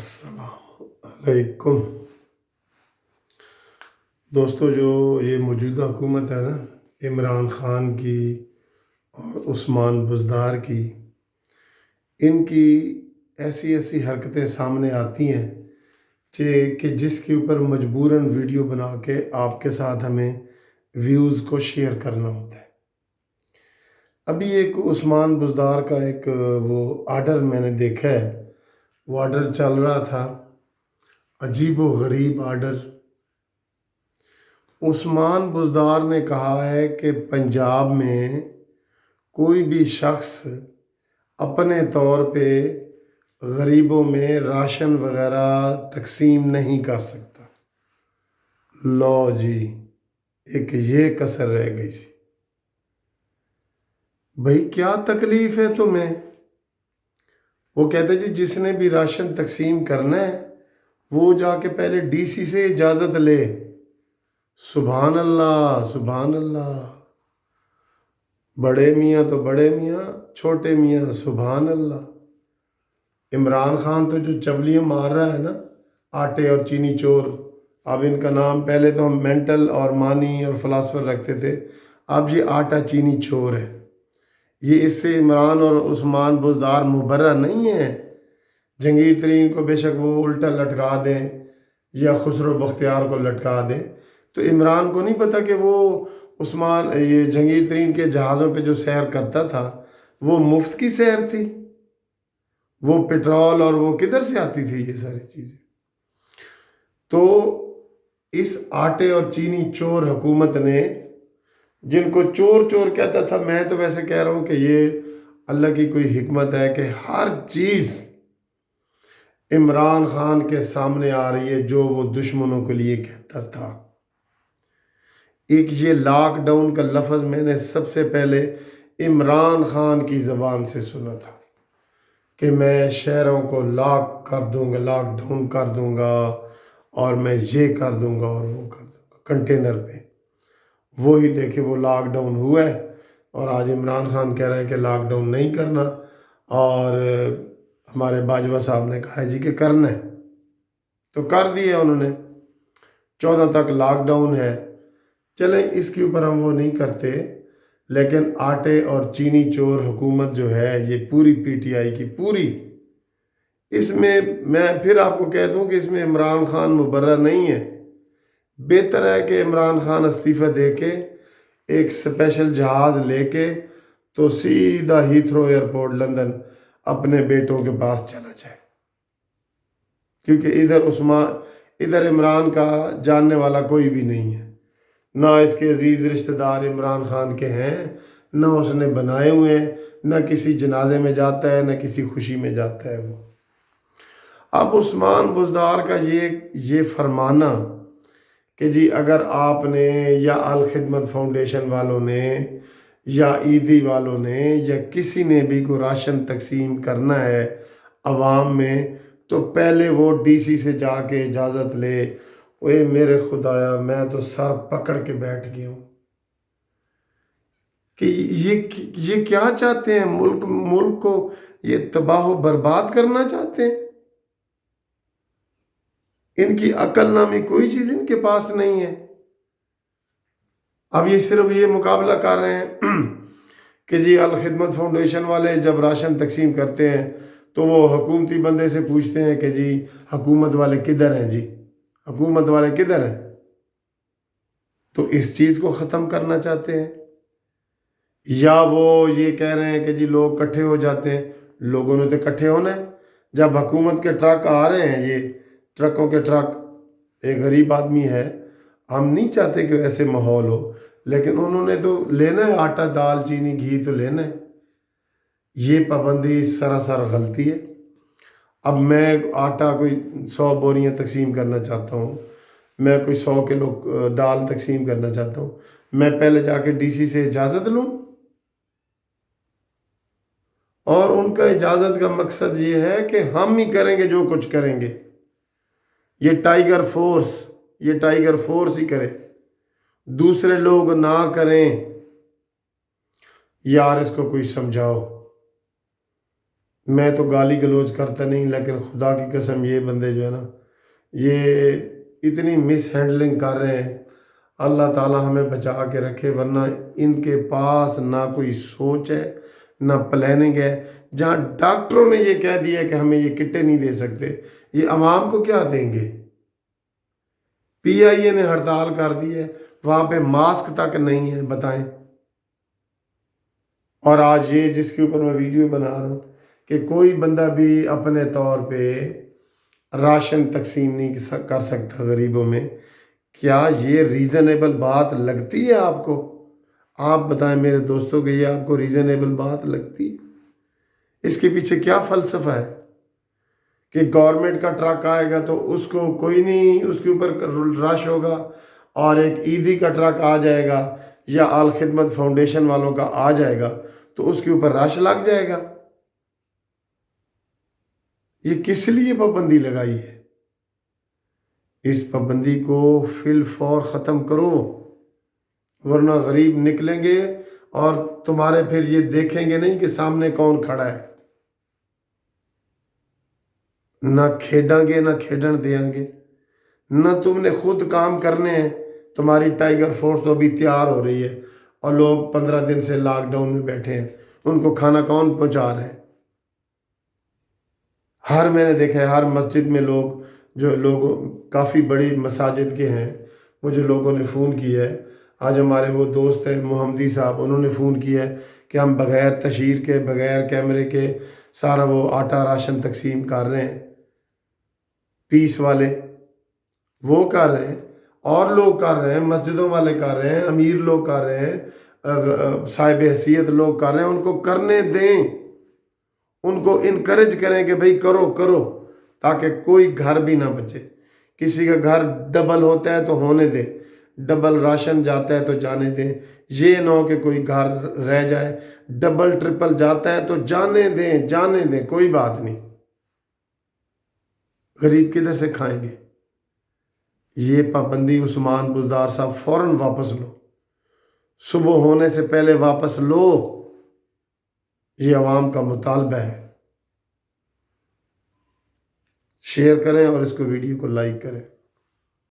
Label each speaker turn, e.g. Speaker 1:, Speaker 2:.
Speaker 1: अस्सलाम अलैकुम दोस्तों। जो ये मौजूदा हुकूमत है ना, इमरान ख़ान की और उस्मान बुज़दार की, इनकी ऐसी ऐसी हरकतें सामने आती हैं कि जिसके ऊपर मजबूरन वीडियो बना के आपके साथ हमें व्यूज़ को शेयर करना होता है। अभी एक उस्मान बुज़दार का एक वो आर्डर मैंने देखा है। वो आर्डर चल रहा था, अजीब व गरीब आर्डर। उस्मान बुज़दार ने कहा है कि पंजाब में कोई भी शख्स अपने तौर पे गरीबों में राशन वगैरह तकसीम नहीं कर सकता। लो जी, एक ये कसर रह गई सी। भाई क्या तकलीफ़ है तुम्हें? वो कहते जी जिसने भी राशन तकसीम करना है वो जाके पहले डीसी से इजाज़त ले। सुभान अल्लाह, सुभान अल्लाह। बड़े मियाँ तो बड़े मियाँ, छोटे मियाँ सुभान अल्लाह। इमरान ख़ान तो जो चबलियाँ मार रहा है ना, आटे और चीनी चोर। अब इनका नाम पहले तो हम मेंटल और मानी और फ़िलासफ़र रखते थे, अब ये आटा चीनी चोर है। ये इससे इमरान और उस्मान बुज़दार मुबर्रा नहीं है। जंगीर तरीन को बेशक वो उल्टा लटका दें या खुसरो बख्तियार को लटका दें, तो इमरान को नहीं पता कि वो उस्मान ये जंगीर तरीन के जहाज़ों पे जो सैर करता था वो मुफ्त की सैर थी। वो पेट्रोल और वो किधर से आती थी ये सारी चीज़ें। तो इस आटे और चीनी चोर हुकूमत ने, जिनको चोर चोर कहता था, मैं तो वैसे कह रहा हूँ कि ये अल्लाह की कोई हिकमत है कि हर चीज़ इमरान ख़ान के सामने आ रही है जो वो दुश्मनों के लिए कहता था। एक ये लॉकडाउन का लफ्ज़ मैंने सबसे पहले इमरान ख़ान की ज़बान से सुना था कि मैं शहरों को लॉक कर दूंगा, लॉकडाउन कर दूंगा और मैं ये कर दूंगा और वो कर दूंगा कंटेनर पे। वो ही देखे वो लॉकडाउन हुआ है और आज इमरान ख़ान कह रहे हैं कि लॉकडाउन नहीं करना, और हमारे बाजवा साहब ने कहा है जी कि करना है, तो कर दिया उन्होंने। 14 तक लॉकडाउन है। चलें, इसके ऊपर हम वो नहीं करते, लेकिन आटे और चीनी चोर हुकूमत जो है ये पूरी पीटीआई की पूरी, इसमें मैं फिर आपको कह दूं कि इसमें इमरान ख़ान मुबर्रा नहीं है। बेहतर है कि इमरान ख़ान इस्तीफ़ा दे के एक स्पेशल जहाज़ लेके तो सीधा हीथ्रो एयरपोर्ट लंदन अपने बेटों के पास चला जाए, क्योंकि इधर इमरान का जानने वाला कोई भी नहीं है। ना इसके अजीज़ रिश्तेदार इमरान ख़ान के हैं, ना उसने बनाए हुए हैं, ना किसी जनाजे में जाता है, ना किसी खुशी में जाता है वो। अब उस्मान बुज़दार का ये फरमाना कि जी अगर आपने या अल खिदमत फाउंडेशन वालों ने या ईदी वालों ने या किसी ने भी को राशन तकसीम करना है अवाम में, तो पहले वो डीसी से जाके इजाज़त ले। ओए मेरे खुदाया, मैं तो सर पकड़ के बैठ गया हूँ कि ये क्या चाहते हैं? मुल्क को ये तबाह बर्बाद करना चाहते हैं। इनकी अकल नामी कोई चीज़ इनके पास नहीं है। अब ये सिर्फ ये मुकाबला कर रहे हैं कि जी अल खिदमत फाउंडेशन वाले जब राशन तकसीम करते हैं तो वो हुकूमती बंदे से पूछते हैं कि जी हुकूमत वाले किधर हैं, जी हुकूमत वाले किधर हैं। तो इस चीज़ को ख़त्म करना चाहते हैं, या वो ये कह रहे हैं कि जी लोग इकट्ठे हो जाते हैं। लोगों ने तो इकट्ठे होना है। जब हुकूमत के ट्रक आ रहे हैं, ये ट्रकों के ट्रक, एक गरीब आदमी है, हम नहीं चाहते कि ऐसे माहौल हो, लेकिन उन्होंने तो लेना है आटा दाल चीनी घी तो लेना है। ये पाबंदी सरासर गलती है। अब मैं आटा कोई 100 बोरियां तकसीम करना चाहता हूँ, मैं कोई 100 किलो दाल तकसीम करना चाहता हूँ, मैं पहले जाके डीसी से इजाज़त लूँ? और उनका इजाज़त का मकसद ये है कि हम ही करेंगे जो कुछ करेंगे। ये टाइगर फोर्स ही करे, दूसरे लोग ना करें। यार इसको कोई समझाओ। میں تو گالی گلوچ کرتا نہیں، لیکن خدا کی قسم یہ بندے جو ہے نا، یہ اتنی مس ہینڈلنگ کر رہے ہیں۔ اللہ تعالیٰ ہمیں بچا کے رکھے، ورنہ ان کے پاس نہ کوئی سوچ ہے نہ پلاننگ ہے۔ جہاں ڈاکٹروں نے یہ کہہ دیا کہ ہمیں یہ کٹیں نہیں دے سکتے، یہ عوام کو کیا دیں گے؟ پی آئی اے نے ہڑتال کر دی ہے، وہاں پہ ماسک تک نہیں ہے، بتائیں۔ اور آج یہ جس کے اوپر میں ویڈیو بنا رہا ہوں کہ کوئی بندہ بھی اپنے طور پہ راشن تقسیم نہیں کر سکتا غریبوں میں، کیا یہ ریزنیبل بات لگتی ہے آپ کو؟ آپ بتائیں میرے دوستوں کہ یہ آپ کو ریزنیبل بات لگتی ہے؟ اس کے پیچھے کیا فلسفہ ہے کہ گورنمنٹ کا ٹرک آئے گا تو اس کو کوئی نہیں، اس کے اوپر رش ہوگا، اور ایک عیدی کا ٹرک آ جائے گا یا آل خدمت فاؤنڈیشن والوں کا آ جائے گا تو اس کے اوپر رش لگ جائے گا؟ یہ کس لیے پابندی لگائی ہے؟ اس پابندی کو فی الفور ختم کرو، ورنہ غریب نکلیں گے اور تمہارے پھر یہ دیکھیں گے نہیں کہ سامنے کون کھڑا ہے، نہ کھیڈیں گے نہ کھیڈن دیں گے، نہ تم نے خود کام کرنے ہیں۔ تمہاری ٹائیگر فورس تو ابھی تیار ہو رہی ہے اور لوگ 15 دن سے لاک ڈاؤن میں بیٹھے ہیں، ان کو کھانا کون پہنچا رہے ہیں؟ میں نے دیکھا ہے ہر مسجد میں لوگ، جو لوگ کافی بڑی مساجد کے ہیں، مجھے لوگوں نے فون کیا ہے۔ آج ہمارے وہ دوست ہیں محمدی صاحب، انہوں نے فون کیا ہے کہ ہم بغیر تشہیر کے، بغیر کیمرے کے سارا وہ آٹا راشن تقسیم کر رہے ہیں۔ پیس والے وہ کر رہے ہیں، اور لوگ کر رہے ہیں، مسجدوں والے کر رہے ہیں، امیر لوگ کر رہے ہیں، صاحب حیثیت لوگ کر رہے ہیں۔ ان کو کرنے دیں، ان کو انکریج کریں کہ بھئی کرو کرو، تاکہ کوئی گھر بھی نہ بچے۔ کسی کا گھر ڈبل ہوتا ہے تو ہونے دیں، ڈبل راشن جاتا ہے تو جانے دیں۔ یہ نہ ہو کہ کوئی گھر رہ جائے، ڈبل ٹرپل جاتا ہے تو جانے دیں، جانے دیں، کوئی بات نہیں۔ غریب کدھر سے کھائیں گے؟ یہ پابندی عثمان بزدار صاحب فوراً واپس لو، صبح ہونے سے پہلے واپس لو، یہ عوام کا مطالبہ ہے۔ شیئر کریں اور اس کو ویڈیو کو لائک کریں۔